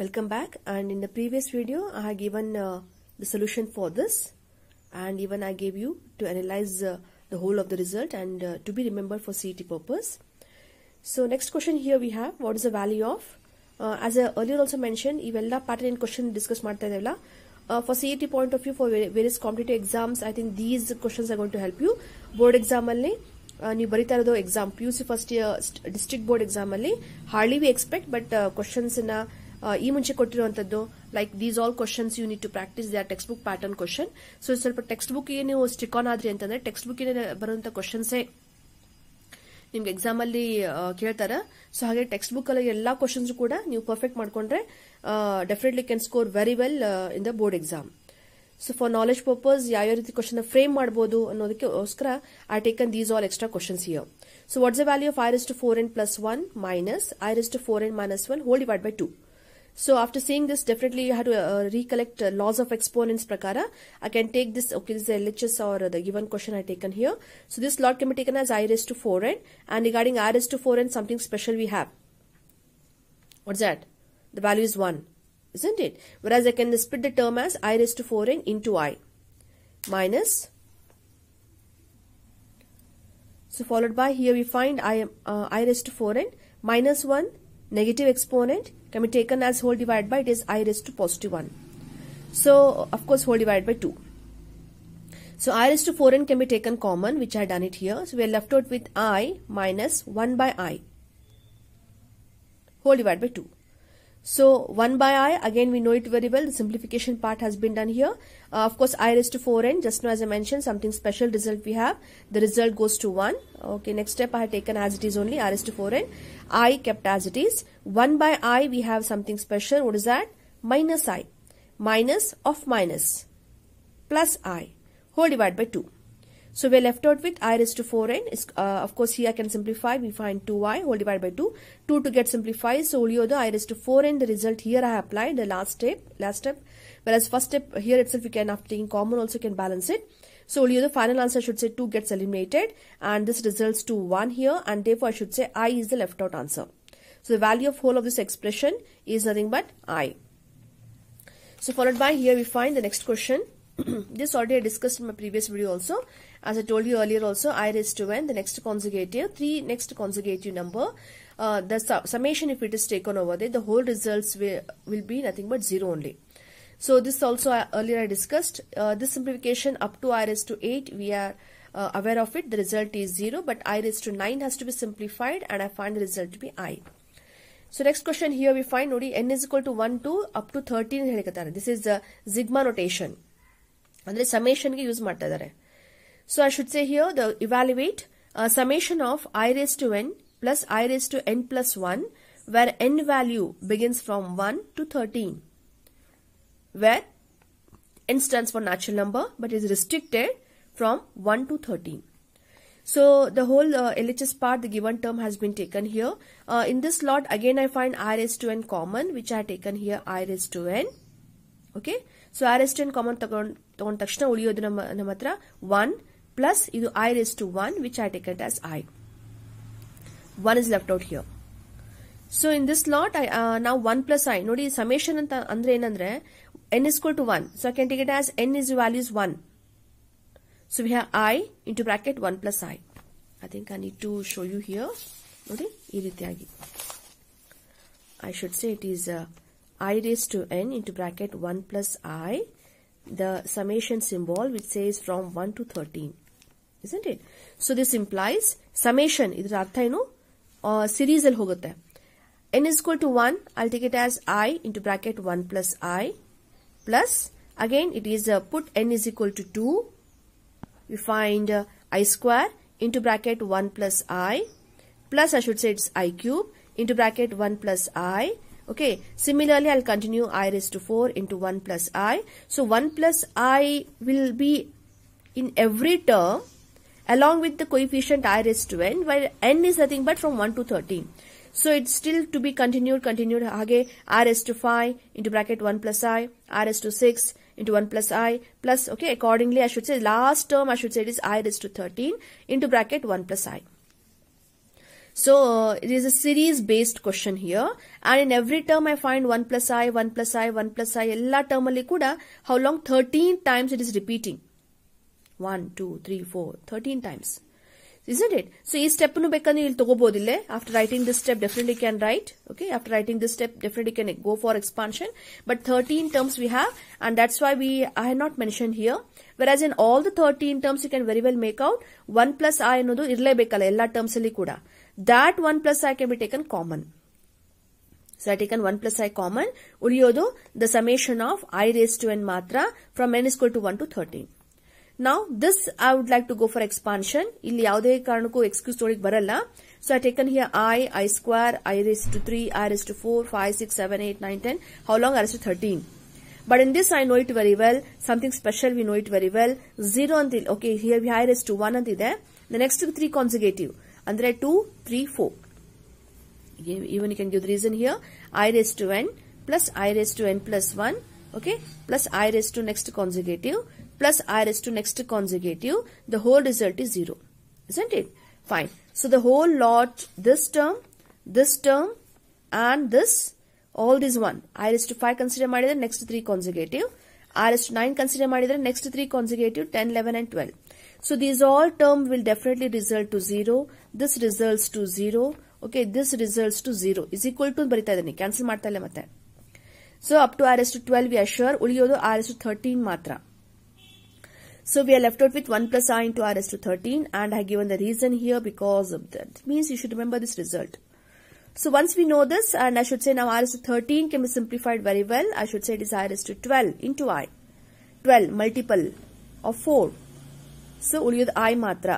Welcome back, and in the previous video I have given the solution for this, and even I gave you to analyze the whole of the result and to be remembered for CET purpose. So next question here we have, what is the value of as I earlier also mentioned, ivella pattern in question discuss ಮಾಡ್ತಾ ಇದೆಲ್ಲ for CET point of view for various competitive exams. I think these questions are going to help you. Board exam alli ನೀವು ಬರಿತಾ ಇರೋದು exam PUC first year district board exam ಅಲ್ಲಿ hardly we expect, but questions ನ ಈ ಮುಂಚೆ ಕೊಟ್ಟಿರುವಂತದ್ದು like these all questions you need to practise they are textbook pattern question. So ಸ್ವಲ್ಪ textbook ಗೆ ನೀವು ಸ್ಟಿಕ್ ಆನ್ ಆದ್ರಿ ಅಂತಂದ್ರೆ ಟೆಕ್ಸ್ಟ್ ಬುಕ್ ಬರುವಂತ ಕ್ವಶನ್ಸ್ ನಿಮ್ಗೆ ಎಕ್ಸಾಮ್ ಅಲ್ಲಿ ಕೇಳ್ತಾರ. ಸೊ ಹಾಗೆ ಟೆಕ್ಸ್ಟ್ ಬುಕ್ ಅಲ್ಲಿ ಎಲ್ಲಾ ಕ್ವಶನ್ಸ್ ಕೂಡ ನೀವು ಪರ್ಫೆಕ್ಟ್ ಮಾಡ್ಕೊಂಡ್ರೆ definitely can score very well in the board exam. So for knowledge purpose ಯಾವ ರೀತಿ ಕ್ವಶನ್ ಫ್ರೇಮ್ ಮಾಡಬಹುದು ಅನ್ನೋದಕ್ಕೋಸ್ಕರ I taken these all extra questions here. So what's the value of i raised to 4n plus 1 minus i raised to 4n minus 1 whole divided by 2. So after seeing this, definitely you have to recollect laws of exponents prakara. I can take this, okay, this is the LHS or the given question I taken here. So this lot can be taken as i raised to 4n, and regarding i raised to 4n, something special we have. What's that? The value is 1, isn't it? Whereas I can split the term as i raised to 4n into i minus. So followed by, here we find i raised to 4n minus 1 negative exponent can be taken as whole divided by, it is i raised to positive 1. So of course whole divided by 2. So i raised to 4n can be taken common, which I done it here. So we are left out with I minus 1 by I whole divided by 2. So 1 by I, again we know it very well, the simplification part has been done here. Of course i raised to 4n, just now as I mentioned, something special result we have, the result goes to 1. Okay, next step I have taken as it is only i raised to 4n, I kept as it is. 1 by I, we have something special, what is that? Minus I, minus of minus, plus I whole divided by 2. So we are left out with i raised to 4n. Of course here I can simplify, we find 2i whole divided by 2. 2 to get simplified, so uliodu i raised to 4n, the result here I have applied the last step. Whereas first step here itself we can, after taking common also can balance it. So uliodu final answer should say 2 gets eliminated, and this results to 1 here, and therefore I should say I is the left out answer. So the value of whole of this expression is nothing but I. So followed by, here we find the next question. This already I discussed in my previous video also. As I told you earlier also, i raised to n, the next consecutive, 3 next consecutive number, the summation if it is taken over there, the whole results will be nothing but 0 only. So this also earlier I discussed. This simplification up to i raised to 8, we are aware of it, the result is 0, but i raised to 9 has to be simplified, and I find the result to be I. So next question here we find, nodi, n is equal to 1 to up to 13 ಹೇಳಕತ್ತಾರೆ. This is the sigma notation. ಅಂದ್ರೆ summation ಗೆ use ಮಾಡ್ತಾ ಇದ್ದಾರೆ. So I should say here, the evaluate summation of i raised to n plus i raised to n plus 1, where n value begins from 1 to 13, where n stands for natural number but is restricted from 1 to 13. So the whole LHS part, the given term has been taken here. In this lot again I find i raised to n common, which I have taken here i raised to n. Okay, so i raised to n common ತಗೊಂಡ ತಕ್ಷಣ ಉಳಿಯೋದು ನಮ್ಮ ಹತ್ರ 1 plus ಇದು i raised to 1, which I take it as I. 1 is left out here. So in this lot, now 1 plus I. ನೋಡಿ summation ಅಂತ ಅಂದ್ರೆ ಏನಂದ್ರೆ n is equal to 1. So I can take it as n is value is 1. So we have I into bracket 1 plus I. I think I need to show you here. ನೋಡಿ ಈ ರೀತಿಯಾಗಿ I should say it is I raised to n into bracket 1 plus I, the summation symbol which says from 1 to 13, isn't it? So this implies summation, idra artha enu series al hogutte. N is equal to 1, I'll take it as I into bracket 1 plus I, plus again it is put n is equal to 2, we find I square into bracket 1 plus I, plus I should say it's I cube into bracket 1 plus I. Okay, similarly I'll continue i raised to 4 into 1 plus I. So 1 plus I will be in every term along with the coefficient i raised to n, where n is nothing but from 1 to 13. So it's still to be continued. Hage i raised to 5 into bracket 1 plus I raised to 6 into 1 plus I plus, okay, accordingly I should say last term I should say it is i raised to 13 into bracket 1 plus I. So it is a series based question here, and in every term I find 1 plus I, 1 plus I, 1 plus I, ella term alli kuda how long? 13 times it is repeating. 1, 2, 3, 4, 13 times. Isn't it? So this step nu bekani il togobodille. After writing this step, definitely can write. Okay, after writing this step, definitely can go for expansion. But 13 terms we have, and that's why I had not mentioned here. Whereas in all the 13 terms, you can very well make out 1 plus I annodu irlebekala ella terms alli kuda. That 1 plus I can be taken common. So I taken 1 plus I common. Uliyodu the summation of I raised to n matra from n is equal to 1 to 13. Now this I would like to go for expansion. Illi yavade karanakku excuse storig baralla. So I taken here I square, I raised to 3, I raised to 4, 5, 6, 7, 8, 9, 10. How long? I raised to 13. But in this I know it very well. Something special we know it very well. 0 until, okay, here we I raised to 1 antide. The next 3 consecutive. Andre 2, 3, 4. Even you can give the reason here. I raised to n plus I raised to n plus 1. Okay, plus I raised to next consecutive plus I raised to next consecutive. The whole result is 0. Isn't it? Fine. So the whole lot, this term, and this, all this one. I raised to 5 consider ಮಾಡಿದ್ರೆ next 3 consecutive. I raised to 9 consider ಮಾಡಿದ್ರೆ next 3 consecutive, 10, 11 and 12. So these all term will definitely result to 0. This results to 0. Okay, this results to 0. Is equal to ಬರಿತಾ ಇದೀನಿ. Cancel ಮಾಡ್ತಾ ಇಲ್ಲ ಮತ್ತೆ. So up to I raised to 12 we are sure. ಉಳಿಯೋದು I raised to 13 ಮಾತ್ರ. So we are left out with 1 plus I into I raised to 13, and I have given the reason here because of that. It means you should remember this result. So once we know this, and I should say now I raised to 13 can be simplified very well. I should say it is I raised to 12 into I. 12 multiple of 4. So uliyod I matra.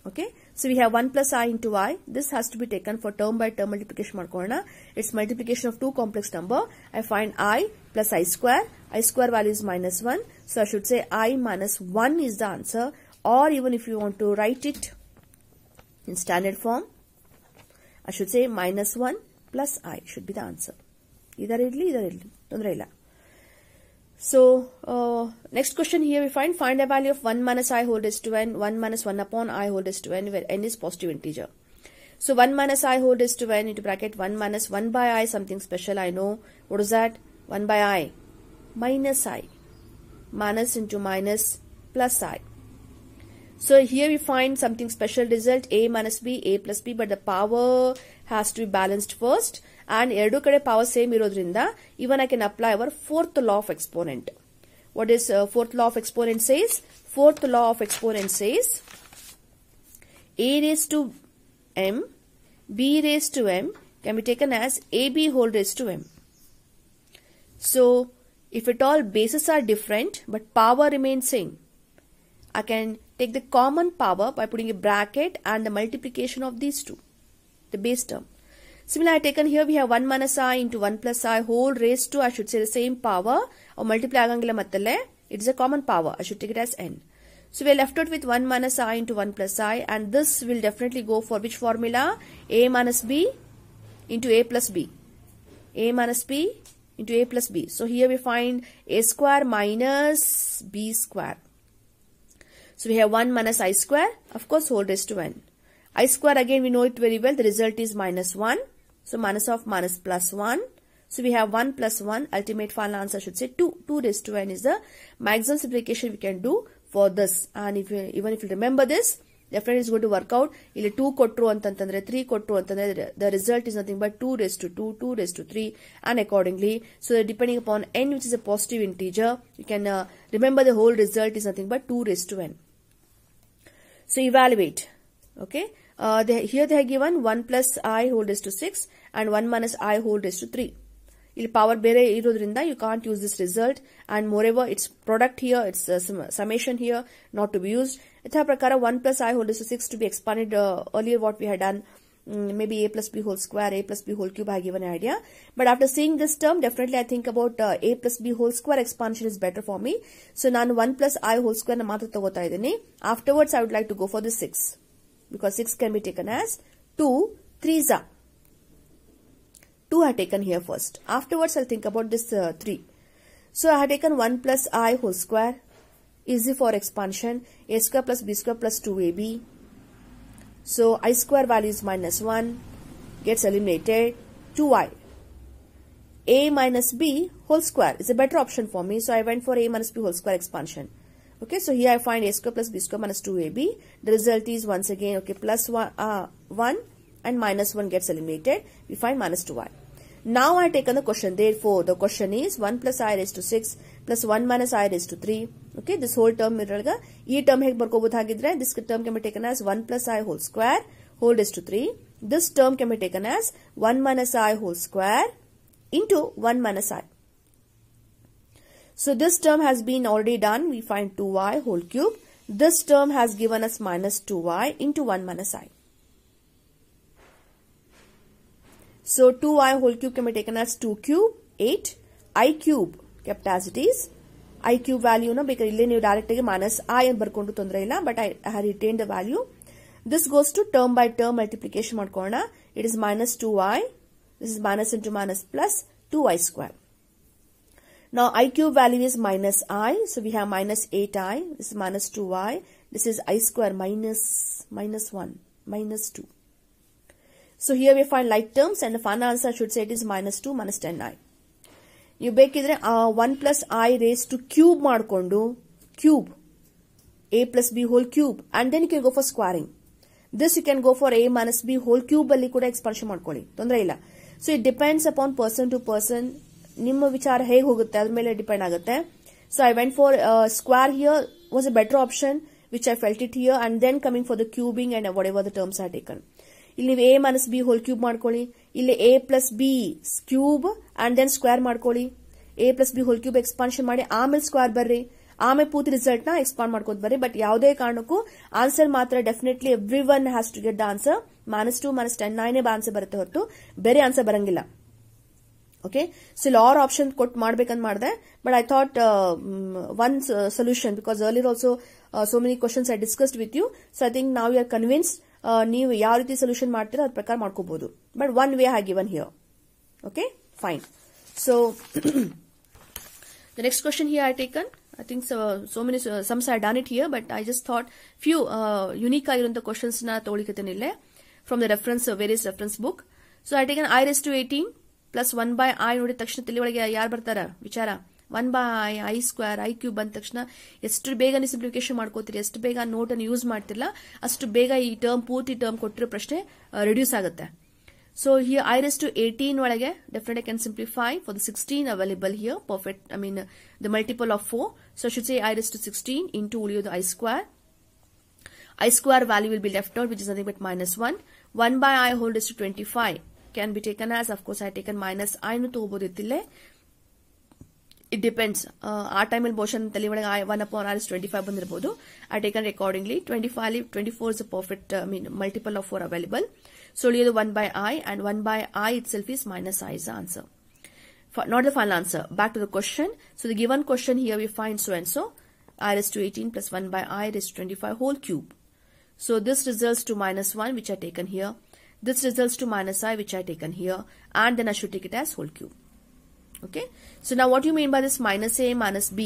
Okay. So we have 1 plus I into I. This has to be taken for term by term multiplication markona. It's multiplication of two complex number. I find I plus I square. I square value is minus 1. So I should say I minus 1 is the answer. Or even if you want to write it in standard form, I should say minus 1 plus I should be the answer. Either idli. Tondre illa. So next question here we find the value of 1 minus I whole raised to n, 1 minus 1 upon I whole raised to n, where n is positive integer. So 1 minus I whole raised to n into bracket 1 minus 1 by I, something special I know. What is that? 1 by I minus I. Minus into minus plus I. So here we find something special result, A minus B, A plus B, but the power has to be balanced first. And erdu kade power same irodrinda, even I can apply our fourth law of exponent. What is fourth law of exponent says? Fourth law of exponent says A raised to m, B raised to m can be taken as AB whole raised to m. So if at all bases are different but power remains same, I can take the common power by putting a bracket and the multiplication of these two, the base term. Similarly, I taken here we have 1 minus I into 1 plus I whole raised to, I should say the same power, or multiply agangila mattalle, it is a common power, I should take it as n. So we are left out with 1 minus I into 1 plus I, and this will definitely go for which formula? A minus B into A plus B. A minus B into A plus B. So here we find A square minus B square. So we have 1 minus I square, of course whole raised to n. I square again we know it very well, the result is minus 1. So minus of minus plus 1. So we have 1 plus 1, ultimate final answer should say 2. 2 raised to n is the maximum simplification we can do for this. And even if you remember this, definitely it's going to work out. Ili 2 kotru antantandre 3 kotru antandre, the result is nothing but 2 raised to 2, 2 raised to 3, and accordingly. So depending upon n, which is a positive integer, you can remember the whole result is nothing but 2 raised to n. So evaluate. Okay. Here they have given 1 plus I whole raised to 6 and 1 minus I whole raised to 3. ಇಲ್ಲಿ power ಬೇರೆ ಇರೋದ್ರಿಂದ you can't use this result, and moreover it's product here, it's summation here, not to be used. Itha prakara 1 plus I whole raised to 6 to be expanded earlier what we had done, maybe A plus B whole square, A plus B whole cube, I have given an idea. But after seeing this term, definitely I think about A plus B whole square expansion is better for me. So ನಾನು 1 plus I whole square na ಮಾತ್ರ ತಗೋತಾ ಇದ್ದೀನಿ. Afterwards I would like to go for the 6. Because 6 can be taken as 2 3s are. 2 I have taken here first. Afterwards I'll think about this 3. So I have taken 1 plus I whole square, easy for expansion, A square plus B square plus 2AB. So I square value is minus 1, gets eliminated. 2i. A minus b whole square is a better option for me, so I went for a minus b whole square expansion. Okay, so here I find a square plus b square minus 2ab. The result is once again, okay, plus 1 and minus 1 gets eliminated. We find minus 2i. Now I take on the question. Therefore, the question is 1 plus I raised to 6 plus 1 minus I raised to 3. Okay, this whole term irraga. This term hege barkobodu hagidre. This term can be taken as 1 plus I whole square whole raised to 3. This term can be taken as 1 minus I whole square into 1 minus I. So this term has been already done. We find 2y whole cube. This term has given us minus 2y into 1 minus I. So 2y whole cube can be taken as 2 cube, 8. I cube kept as it is. I cube value no because ille ನೀವು direct ಗೆ minus I ಅಂತ ಬರ್ಕೊಂಡು ತೊಂದರೆ ಇಲ್ಲ, but I have retained the value. This goes to term by term multiplication ಮಾಡ್ಕೊಳ್ಳೋಣ. It is minus 2y. This is minus into minus plus 2y square. Now I cube value is minus I, so we have minus 8i. This is minus 2y. This is I square minus 1 minus 2. So here we find like terms, and the final answer should say it is minus 2 minus 10i. You ಬೇಕಿದ್ರೆ 1 plus I raised to cube ಮಾಡ್ಕೊಂಡು cube a plus b whole cube, and then you can go for squaring. This you can go for a minus b whole cube ಅಲ್ಲಿ ಕೂಡ expansion ಮಾಡ್ಕೊಳ್ಳಿ, ತೊಂದರೆ ಇಲ್ಲ. So it depends upon person to person. ನಿಮ್ಮ ವಿಚಾರ ಹೇಗೆ ಹೋಗುತ್ತೆ ಅದ್ರ ಮೇಲೆ ಡಿಪೆಂಡ್ ಆಗುತ್ತೆ. So I went for square here was a better option, which I felt it here, and then coming for the cubing and whatever the terms are taken. ಇಲ್ಲಿ ನೀವು a minus b whole cube ಮಾಡ್ಕೊಳ್ಳಿ, ಇಲ್ಲಿ a plus b cube and then square ಮಾಡ್ಕೊಳ್ಳಿ, a plus b whole cube expansion ಮಾಡಿ ಆಮೇಲೆ square ಬರ್ರಿ, ಆಮೇಲೆ ಪೂರ್ತಿ ರಿಸಲ್ಟ್ ನ ಎಕ್ಸ್ಪಾಂಡ್ ಮಾಡ್ಕೋತ ಬರ್ರಿ. ಬಟ್ ಯಾವುದೇ ಕಾರಣಕ್ಕೂ ಆನ್ಸರ್ ಮಾತ್ರ definitely every one has to get the answer. minus 2 minus 10 answer ಬರುತ್ತೆ ಹೊರತು ಬೇರೆ ಆನ್ಸರ್ ಬರಂಗಿಲ್ಲ. ಓಕೆ, ಸೊ ಇಲ್ಲಿ ಆರ್ ಆಪ್ಷನ್ ಕೊಟ್ಟು ಮಾಡ್ಬೇಕಂತ ಮಾಡಿದೆ, but I thought one solution because earlier also so many questions I discussed with you. So I think now you are convinced ನೀವು ಯಾವ ರೀತಿ ಸೊಲ್ಯೂಷನ್ ಮಾಡ್ತೀರೋ ಅದ್ರ ಪ್ರಕಾರ ಮಾಡ್ಕೋಬಹುದು. But one way have given here. Okay, fine. So the next question here I taken, I think so many sums I done it here, but I just thought few unique ಆಗಿರುವಂತ questions ನ ತಗೊಳ್ಳಿಕತ್ತೇನೆ ಇಲ್ಲೇ from the reference various reference book. So I taken I raised to 18 plus 1 by I ನೋಡಿದ ತಕ್ಷಣ ತಲೆ ಒಳಗೆ ಯಾರು ಬರ್ತಾರ ವಿಚಾರ, 1 by I square I cube ಬಂದ ತಕ್ಷಣ ಎಷ್ಟು ಬೇಗ ನೀವು ಸಿಂಪ್ಲಿಫಿಕೇಶನ್ ಮಾಡ್ಕೋತೀರಿ, ಎಷ್ಟು ಬೇಗ ನೋಟ್ ಅನ್ನು ಯೂಸ್ ಮಾಡ್ತಿರಲ್ಲ ಅಷ್ಟು ಬೇಗ ಈ ಟರ್ಮ್ ಪೂರ್ತಿ ಟರ್ಮ್ ಕೊಟ್ಟಿರೋ ಪ್ರಶ್ನೆ ರಿಡ್ಯೂಸ್ ಆಗುತ್ತೆ. So here I raised to 18 ಒಳಗೆ definitely I can simplify for the 16 available here. Perfect. I mean the multiple of 4. So I should say I raised to 16 into the I square. I square value will be left out, which is nothing but minus 1. 1 by I whole raised to 25 can be taken as, of course I taken minus I nu ತಗೋಬಹುದಿತ್ತಿಲ್ಲೇ. It depends. ಆ ಟೈಮಲ್ಲಿ ಬಹುಶಃ ತಲೆ ಒಳಗೆ 1 upon R is 25 ಬಂದಿರಬಹುದು. I taken accordingly. 24 is a perfect multiple of 4 available. So only the 1 by I, and 1 by I itself is minus I is the answer. Not the final answer. Back to the question. So the given question here we find so and so. I raised to 18 plus 1 by I raised to 25 whole cube. So this results to minus 1, which I taken here. This results to minus I, which I taken here. And then I should take it as whole cube. Okay. So now what do you mean by this minus A minus B?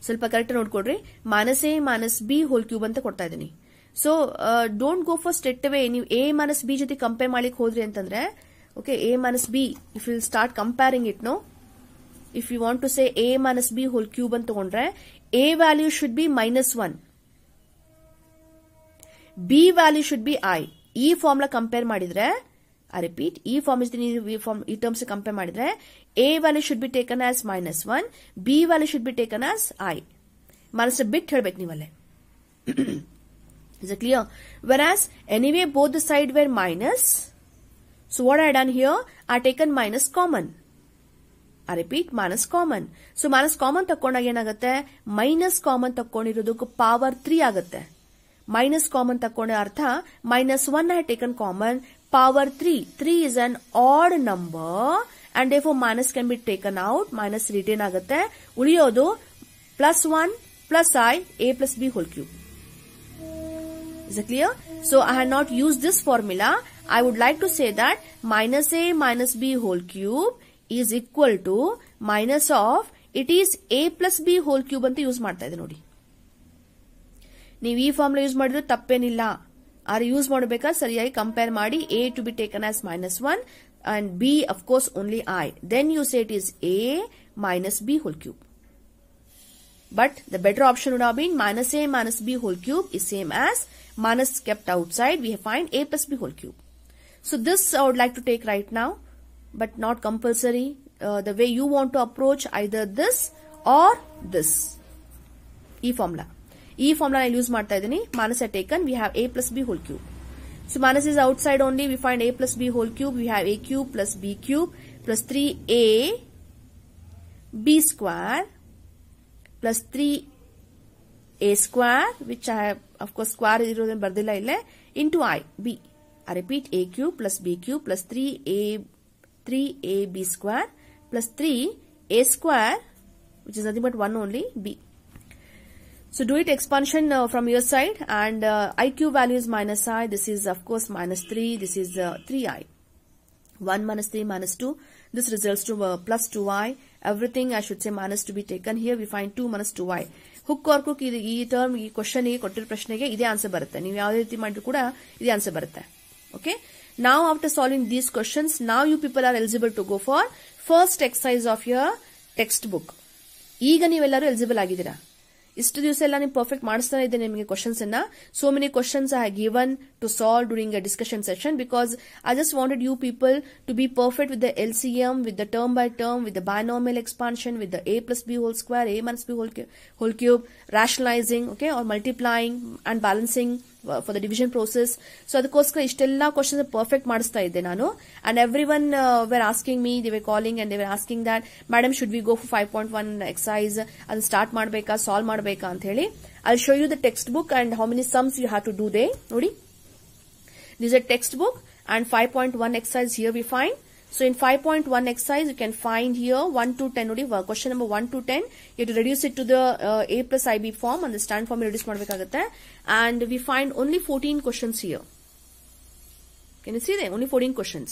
ಸ್ವಲ್ಪ correct ನೋಡ್ಕೊಡ್ರಿ. minus A minus B whole cube ಅಂತ ಕೊಡ್ತಾ ಇದೀನಿ. So don't go for straight away. ನೀವು A minus B ಜೊತೆ compare ಮಾಡ್ಲಿಕ್ಕೆ ಹೋದ್ರಿ ಅಂತಂದ್ರೆ, okay, A minus B, if you start comparing it, no, if you want to say A minus B whole cube ಅಂತ ತಗೊಂಡ್ರೆ A value should be minus 1, B value should be I. ಈ formula compare ಮಾಡಿದ್ರೆ, I repeat, ಈ form ಈ terms compare ಮಾಡಿದ್ರೆ A value should be taken as minus 1, B value should be taken as I. ಮನಸ್ಸು ಬಿಟ್ಟು ಹೇಳ್ಬೇಕು ನೀವಲ್ಲೇ. Is it clear? Whereas anyway both the side were minus, so what I done here, I taken minus common. I repeat, minus common. So minus common ತಕ್ಕೊಂಡಾಗ ಏನಾಗುತ್ತೆ, minus common ತಕ್ಕೊಂಡಿರೋದಕ್ಕೆ power 3 ಆಗುತ್ತೆ. Minus common ತಕ್ಕೊಂಡ ಅರ್ಥ minus 1 I taken common, power 3. 3 is an odd number and therefore minus can be taken out, minus retain ಆಗುತ್ತೆ. ಉಳಿಯೋದು plus 1 plus I, A plus B whole cube. Is it clear? So I had not used this formula. I would like to say that minus A minus B whole cube is equal to minus of, it is A plus B whole cube ಅಂತ use ಮಾಡ್ತಾ ಇದೆ ನೋಡಿ. ನೀವು ಈ formula use ಮಾಡಿದ್ರೆ ತಪ್ಪೇನಿಲ್ಲ. are use ಮಾಡಬೇಕಾ ಸರಿಯಾಗಿ ಕಂಪೇರ್ ಮಾಡಿ a to be taken as -1 and b of course only I. Then you say it is a minus b whole cube. But the better option would have been minus a minus b whole cube is same as minus kept outside. We find a plus b whole cube. So this I would like to take right now, but not compulsory. The way you want to approach either this or this. E formula I use ಮಾಡ್ತಾ ಇದೀನಿ. Minus are taken. We have a plus b whole cube. So minus is outside only. We find a plus b whole cube. We have a cube plus b cube plus 3a b square plus 3a square, which I have of course square ಇರೋದನ್ನ ಬರ್ದಿಲ್ಲ ಇಲ್ಲೇ, into I b. I repeat, a cube plus b cube plus 3ab square plus 3a square, which is nothing but 1 only, b. So do it expansion from your side, and I cube value is minus I. This is of course minus 3. This is 3i. 1 minus 3 minus 2. This results to plus 2i. Everything I should say minus to be taken here. We find 2 minus 2i. Hook or crook ಈ term ಈ question ಗೆ ಕೊಟ್ಟಿರೋ ಪ್ರಶ್ನೆಗೆ ಇದೇ answer ಬರುತ್ತೆ. ನೀವು ಯಾವುದೇ ರೀತಿ ಮಾಡಿದ್ರು ಕೂಡ ಇದೇ ಆನ್ಸರ್ ಬರುತ್ತೆ. Okay. Now after solving these questions, now you people are eligible to go for first exercise of your textbook. ಈಗ ನೀವೆಲ್ಲರೂ ಎಲಿಜಿಬಲ್ ಆಗಿದ್ದೀರಾ. ಇಷ್ಟು ದಿವಸ ಎಲ್ಲ ನೀವು ಪರ್ಫೆಕ್ಟ್ ಮಾಡಿಸ್ತಾನೆ ಇದ್ದೆ ನಿಮಗೆ ಕ್ವಶನ್ಸ್ ಅನ್ನ. So many questions I have given to solve during a discussion session, because I just wanted you people to be perfect with the LCM, with the term by term, with the binomial expansion, with the a plus b whole square, a minus b whole cube, rationalizing, okay, or multiplying and balancing for the division process. So ಅದಕ್ಕೋಸ್ಕರ ಇಷ್ಟೆಲ್ಲ questions perfect ಮಾಡಿಸ್ತಾ ಇದ್ದೆ ನಾನು. And every one were asking me, they were calling and they were asking that madam should we go for 5.1 exercise, ಅದನ್ನ start ಮಾಡಬೇಕಾ, solve ಮಾಡಬೇಕಾ ಅಂತ ಹೇಳಿ. I'll show you the textbook and how many sums you have to do there. Nodi, this is a textbook and 5.1 exercise here we find. So in 5.1 exercise you can find here 1 to 10 nodi, question number 1 to 10 you have to reduce it to the a plus ib form, and the stand form reduce madbekagutte, and we find only 14 questions here. Can you see there? Only 14 questions.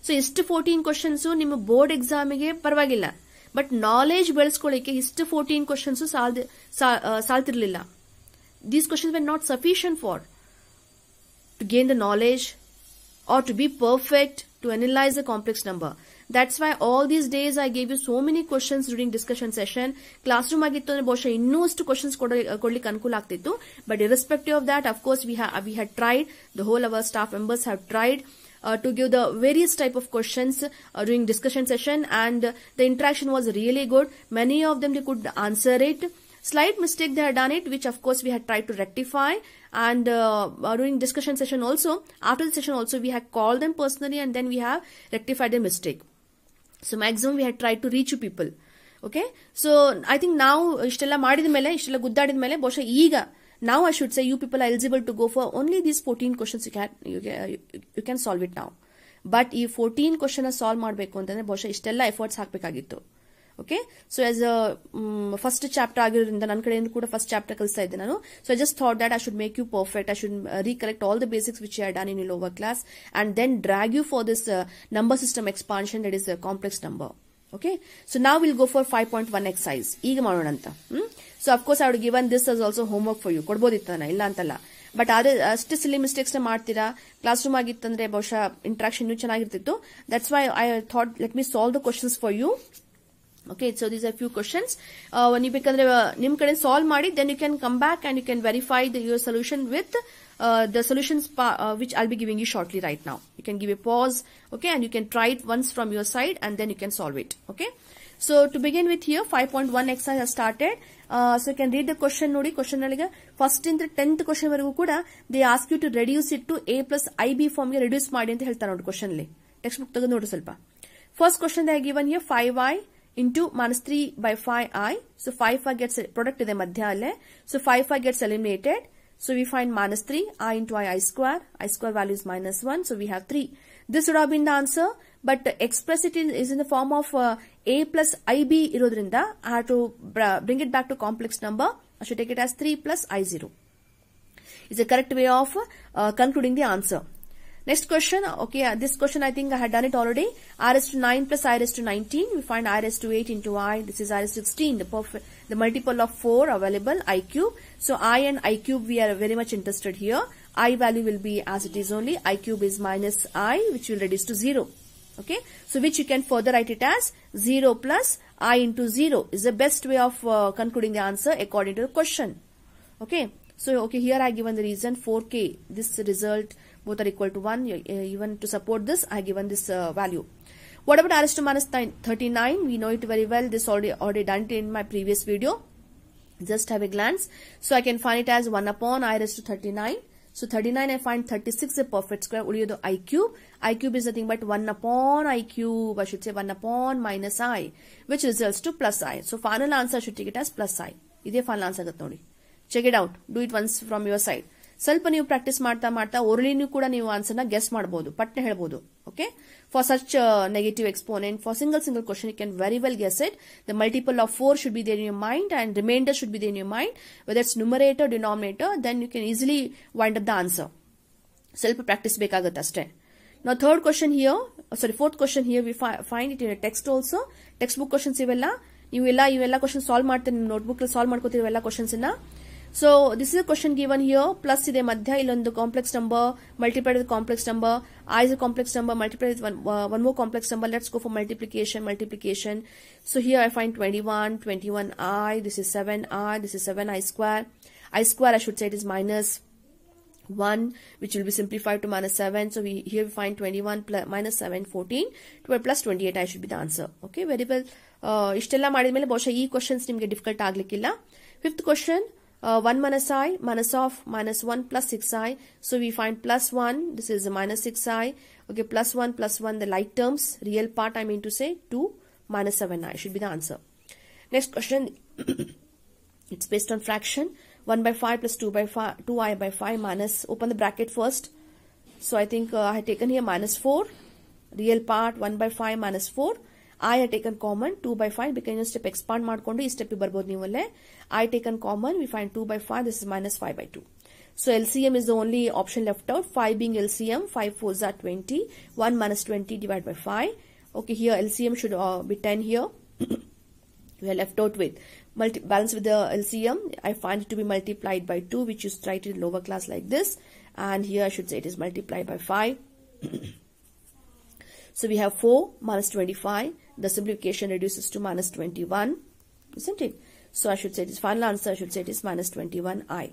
So istu 14 questions ನಿಮ್ಮ board exam ಗೆ ಪರವಾಗಿಲ್ಲ, but knowledge ಬೆಳೆಸ್ಕೊಳ್ಳಿಕ್ಕೆ ಇಷ್ಟು 14 questions ಸಾಲ್ತಿರ್ಲಿಲ್ಲ. These questions were not sufficient for to gain the knowledge or to be perfect to analyse the complex number. That's why all these days I gave you so many questions during discussion session. Classroom ಆಗಿತ್ತು ಅಂದ್ರೆ ಬಹುಶಃ ಇನ್ನೂ ಅಷ್ಟು questions ಕೊಡ್ಲಿಕ್ಕೆ ಅನುಕೂಲ ಆಗ್ತಿತ್ತು. But irrespective of that, of course we had tried, the whole our staff members have tried to give the various type of questions during discussion session, and the interaction was really good. Many of them they could answer it. Slight mistake they had done it, which of course we had tried to rectify, and during discussion session also, after the session also, we had called them personally and then we have rectified the mistake. So maximum we had tried to reach you people. Okay, so I think now ishtella madida mele, ishtella guddadida mele ಬಹುಶಃ ಈಗ now I should say you people are eligible to go for only these 14 questions. You can solve it now. But ಈ 14 question solve ಮಾಡಬೇಕು ಅಂತಂದ್ರೆ ಬಹುಶಃ ಇಷ್ಟೆಲ್ಲ efforts ಹಾಕಬೇಕಾಗಿತ್ತು. Okay, so as a first chapter ಆಗಿರೋದ್ರಿಂದ ನನ್ನ ಕಡೆಯಿಂದ ಕೂಡ first chapter ಕಲಿಸ್ತಾ ಇದ್ದೆ ನಾನು. So I just thought that I should make you perfect. I should recollect all the basics which you had done in your lower class, and then drag you for this number system expansion, that is a complex number. Okay, so now we'll go for 5.1 exercise. ಈಗ ಮಾಡೋಣ ಅಂತ. So of course I would given this as also homework for you. ಕೊಡ್ಬೋದಿತ್ತಾನ, ಇಲ್ಲ ಅಂತಲ್ಲ. But ಆದ್ರೆ ಅಷ್ಟು silly mistakes ಮಾಡ್ತೀರಾ. Class room ಆಗಿತ್ತಂದ್ರೆ ಬಹುಶಃ ಇಂಟ್ರಾಕ್ಷನ್ ಇನ್ನೂ ಚೆನ್ನಾಗಿರ್ತಿತ್ತು. That's why I thought let me solve the questions for you. Okay, so these are few questions. ನೀವು ಬೇಕಂದ್ರೆ ನಿಮ್ ಕಡೆ ಸಾಲ್ವ್ ಮಾಡಿ, then you can come back and you can verify your solution with the solutions which I'll be giving you shortly right now. You can give a pause, okay, and you can try it once from your side and then you can solve it. Okay, so to begin with here 5.1 exercise has started. So you can read the question. Nodi, question nalige first in the 10th question ವರೆಗೂ ಕೂಡ they ask you to reduce it to a plus ib form ಗೆ reduce ಮಾಡಿ ಅಂತ ಹೇಳ್ತಾರೆ ನೋಡಿ question ಅಲ್ಲಿ. Text book ತೆಗೆದು ನೋಡಿ ಸ್ವಲ್ಪ. First question they are given here 5i into minus 3 by 5i. So 5i gets product ಇದೆ ಮಧ್ಯ ಅಲ್ಲೇ. So 5i gets eliminated. So we find minus 3 I into I square. I square value is minus 1. So we have 3. This would have been the answer, but express it is in the form of a plus ib irodrinda I have to bring it back to complex number. I should take it as 3 plus i0. It's the correct way of concluding the answer. Next question. Okay, this question I think I had done it already. R is to 9 plus I is to 19. We find I is to 8 into I. This is I is 16. The multiple of 4 available, I cube. So I and I cube we are very much interested here. I value will be as it is only. I cube is minus I, which will reduce to 0. Okay, so which you can further write it as 0 plus I into 0 is the best way of concluding the answer according to the question. Okay, so okay, here I given the reason 4k. This result both are equal to 1. Even to support this, I given this value. What about r raised to minus 39? We know it very well. This already done it in my previous video. Just have a glance. So I can find it as 1 upon I raised to 39. So 39 I find 36 is a perfect square. Uliyodu I cube. I cube is nothing but 1 upon I cube. I should say 1 upon minus I, which results to plus I. So final answer I should take it as plus I. Ide final answer agat nodi. Check it out. Do it once from your side. ಸ್ವಲ್ಪ ನೀವು practice ಮಾಡ್ತಾ ಮಾಡ್ತಾ ಓರಲಿನೂ ಕೂಡ ನೀವು ಆನ್ಸರ್ನ guess ಮಾಡಬಹುದು, ಪಟ್ನೆ ಹೇಳ್ಬೋದು. Okay, for such negative exponent, for single question you can very well guess it. The multiple of 4 should be there in your mind and remainder should be there in your mind, whether it's numerator, denominator, then you can easily wind up the answer. ಸ್ವಲ್ಪ practice ಬೇಕಾಗುತ್ತೆ ಅಷ್ಟೇ. Now fourth question here we find it in a text also. Textbook questions ಇವೆಲ್ಲ ಇವೆಲ್ಲ question solve ಮಾಡ್ತೀನಿ, ನಿಮ್ಮ notebook ಅಲ್ಲಿ solve ಮಾಡ್ಕೋತೀವಿ ಇವೆಲ್ಲ ಕ್ವಶನ್ಸ್ ನ. So this is a question given here. Plus ide madhya illondu complex number multiplied with complex number. I is a complex number multiplied with one more complex number. Let's go for multiplication. So here I find 21I. This is 7I. This is 7I square. I square I should say it is minus 1, which will be simplified to minus 7. So here we find 21 plus minus 7 14 plus 28 I should be the answer. Okay, very well. Ishtella madidmele ಬಹುಶಃ ಈ questions ನಿಮಗೆ difficult ಆಗ್ಲಿಕ್ಕಿಲ್ಲ. Fifth question. 1 minus I, minus of minus 1 plus 6I. So we find plus 1, this is minus 6I. Okay, plus 1, the like terms, real part I mean to say, 2 minus 7I should be the answer. Next question, it's based on fraction. 1 by 5 plus 2I by 5 minus, open the bracket first. So I think I had taken here minus 4, real part 1 by 5 minus 4. I had taken common 2 by 5 because step expand ಮಾಡ್ಕೊಂಡು ಈ step ಬರ್ಬೋದು ನೀವಲ್ಲೇ. I taken common, we find 2 by 5, this is minus 5 by 2. So LCM is the only option left out. 5 being LCM, 5 4s are 20. 1 minus 20 divided by 5. Okay, here LCM should be 10 here. We are left out with balance with the LCM. I find it to be multiplied by 2, which is write in lower class like this. And here I should say it is multiplied by 5. So we have 4 minus 25. The simplification reduces to minus 21, isn't it? So I should say this final answer, I should say it is minus 21I.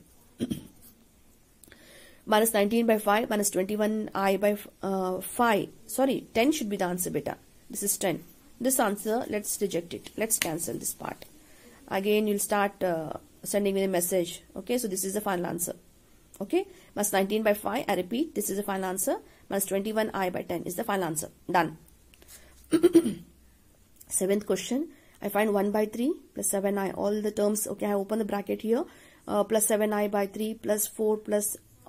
Minus 19 by 5, minus 21I by 5. Sorry, 10 should be the answer, beta. This is 10. This answer, let's reject it. Let's cancel this part. Again, you'll start sending me a message. Okay, so this is the final answer. Okay, minus 19 by 5, I repeat, this is the final answer. Minus 21I by 10 is the final answer. Done. Seventh question, I find 1 by 3 plus 7I, all the terms. Okay, I open the bracket here, plus 7I by 3 plus 4 plus,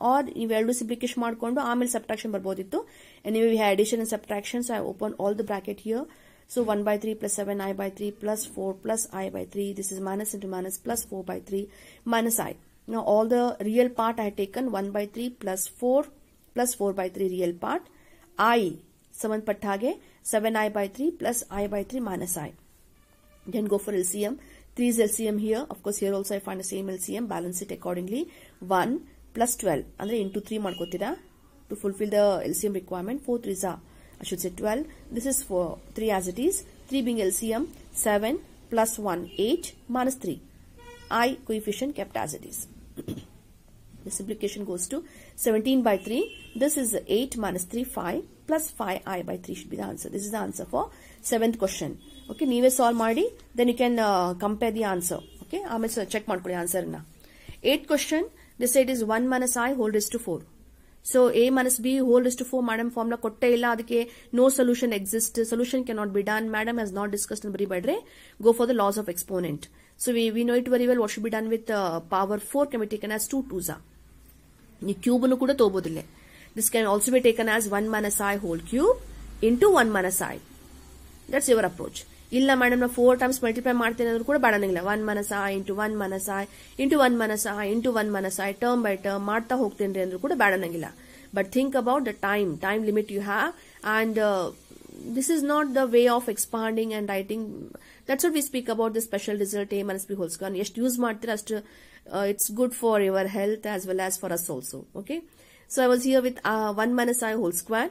or iveldu simplification ಮಾಡ್ಕೊಂಡು ಆಮೇಲೆ subtraction ಬರ್ಬೋದಿತ್ತು. Anyway, we have addition and subtraction, so I open all the bracket here. So 1 by 3 plus 7I by 3 plus 4 plus I by 3. This is minus into minus plus 4 by 3 minus I. Now all the real part I have taken 1 by 3 plus 4 by 3 real part. I samandpatta hage 7I by 3 plus I by 3 minus I. Then go for LCM. 3 is LCM here. Of course here also I find the same LCM. Balance it accordingly. 1 plus 12. Andre into 3 ಮಾಡ್ಕೋತೀರಾ to fulfill the LCM requirement. 4 3s are, I should say 12. This is for 3 as it is. 3 being LCM. 7 plus 1 8 minus 3. I coefficient kept as it is. The simplification goes to 17 by 3. This is 8 minus 3 5 plus 5I by 3 should be the answer. This is the answer for 7th question. Okay, ನೀವೇ solve ಮಾಡಿ, then you can compare the answer. Okay, ಆಮೇಲೆ check ಮಾಡ್ಕೊಳ್ಳಿ answer ನ. 8th question, this side is 1 minus I whole raised to 4. So A minus B whole raised to 4 madam formula ಕೊಟ್ಟೇ ಇಲ್ಲ, ಅದಕ್ಕೆ no solution exists, solution cannot be done, madam has not discussed in ಬರಿಬೇಡ್ರೆ, go for the laws of exponent. So we know it very well what should be done with power 4 can be taken as 2 2s are. ನೀವು cube ಅನ್ನು ಕೂಡ ತಗೋಬಹುದಿಲ್ಲ. This can also be taken as 1 minus I whole cube into 1 minus I. That's your approach. ಇಲ್ಲ madam ನಾವು 4 times multiply ಮಾಡ್ತೇನೆ ಅಂದ್ರೂ ಕೂಡ ಬೇಡಂಗಿಲ್ಲ. 1 minus I into 1 minus I into 1 minus I into 1 minus I term by term ಮಾಡ್ತಾ ಹೋಗ್ತೇನೆ ಅಂದ್ರೂ ಕೂಡ ಬೇಡಂಗಿಲ್ಲ. But think about the time limit you have, and this is not the way of expanding and writing. That's what we speak about the special result A minus B whole square. ಎಷ್ಟು use ಮಾಡ್ತೀರಾ ಅಷ್ಟು it's good for your health as well as for us also. Okay. So I was here with 1 minus I whole square.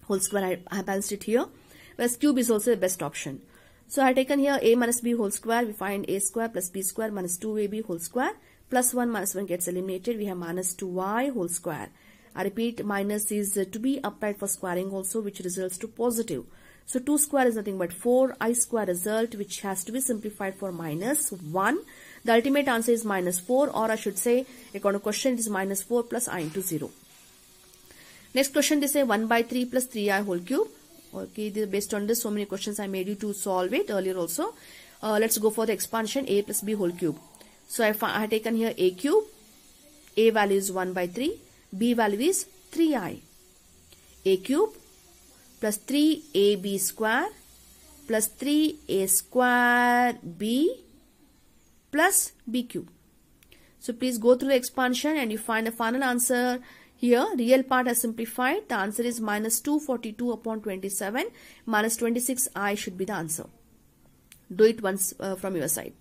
Whole square, I balanced it here. Whereas cube is also the best option. So I have taken here a minus b whole square. We find a square plus b square minus 2ab whole square. Plus 1 minus 1 gets eliminated. We have minus 2y whole square. I repeat, minus is to be applied for squaring also, which results to positive. So 2 square is nothing but 4i square result, which has to be simplified for minus 1. The ultimate answer is minus 4, or I should say, according to question, it is minus 4 plus I into 0. Next question, they say 1 by 3 plus 3i whole cube. Okay, based on this, so many questions I made you to solve it earlier also. Let's go for the expansion, a plus b whole cube. So I have taken here a cube. A value is 1 by 3. B value is 3i. A cube plus 3ab square plus 3a square b plus b cube. So please go through the expansion and you find the final answer here. Real part has simplified. The answer is minus 242 upon 27. Minus 26i should be the answer. Do it once from your side.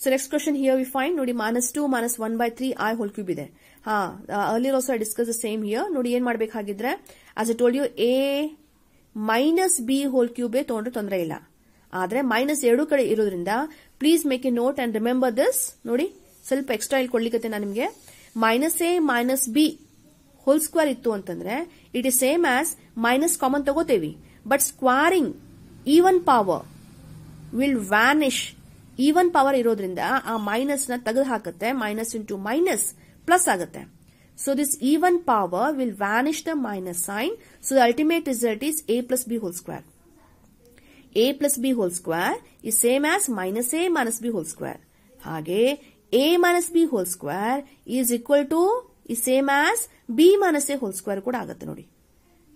So next question here we find, nodi minus 2 minus 1 by 3 I whole cube ide. Earlier also I discussed the same here. Nodi yen madbekagidre, as I told you, a minus b whole cube tondre tondre illa. Adre minus 2 kade irodrinda, please make a note and remember this. Nodi, ಸ್ವಲ್ಪ extra ಇಲ್ಲಿ ಕೊಡ್ಲಿಕ್ಕೆ ನಾನು ನಿಮಗೆ minus a minus b whole square ಇತ್ತು ಅಂತಂದ್ರೆ it is same as minus common ತಗೋತೇವಿ. But squaring even power will vanish. Even power ಇರೋದ್ರಿಂದ ಆ minus ನ ತೆಗೆದು ಹಾಕುತ್ತೆ. ಮೈನಸ್ ಇಂಟು ಮೈನಸ್ ಪ್ಲಸ್ ಆಗುತ್ತೆ. So this even power will vanish the minus sign. So the ultimate result is a plus b whole square. A plus b whole square is same as minus a minus b whole square. ಹಾಗೆ a minus b whole square is equal to is same as b minus a whole square ಕೂಡ ಆಗುತ್ತೆ ನೋಡಿ.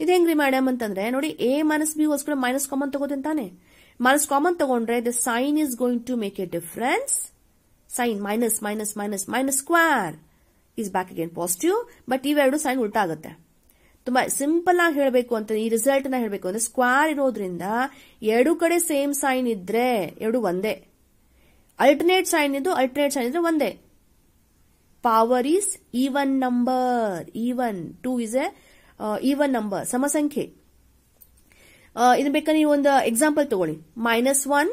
ಇದು ಹೆಂಗ್ರಿ madam ಅಂತಂದ್ರೆ ನೋಡಿ, a minus b whole square minus common ತಗೋತಾನೆ. Minus common ತಗೊಂಡ್ರೆ the sign is going to make a difference. Sign minus minus minus minus square is back again positive. But ಇವೆರಡು ಸೈನ್ ಉಲ್ಟಾ ಆಗುತ್ತೆ. ತುಂಬಾ ಸಿಂಪಲ್ ಆಗಿ ಹೇಳಬೇಕು ಅಂತ ಈ ರಿಸಲ್ಟ್ ನ ಹೇಳಬೇಕು ಅಂದ್ರೆ ಸ್ಕ್ವೇರ್ ಇರೋದ್ರಿಂದ ಎರಡು ಕಡೆ ಸೇಮ್ ಸೈನ್ ಇದ್ರೆ ಎರಡು ಒಂದೇ. ಅಲ್ಟರ್ನೇಟ್ ಸೈನ್ ಇದ್ರೆ ಒಂದೇ. Power is even number. Even 2 is a even number, ಸಮಸಂಖ್ಯೆ. ಇದನ್ನ ಬೇಕಾದ್ರೆ ನೀವು ಒಂದು ಎಕ್ಸಾಂಪಲ್ ತಗೊಳ್ಳಿ. -1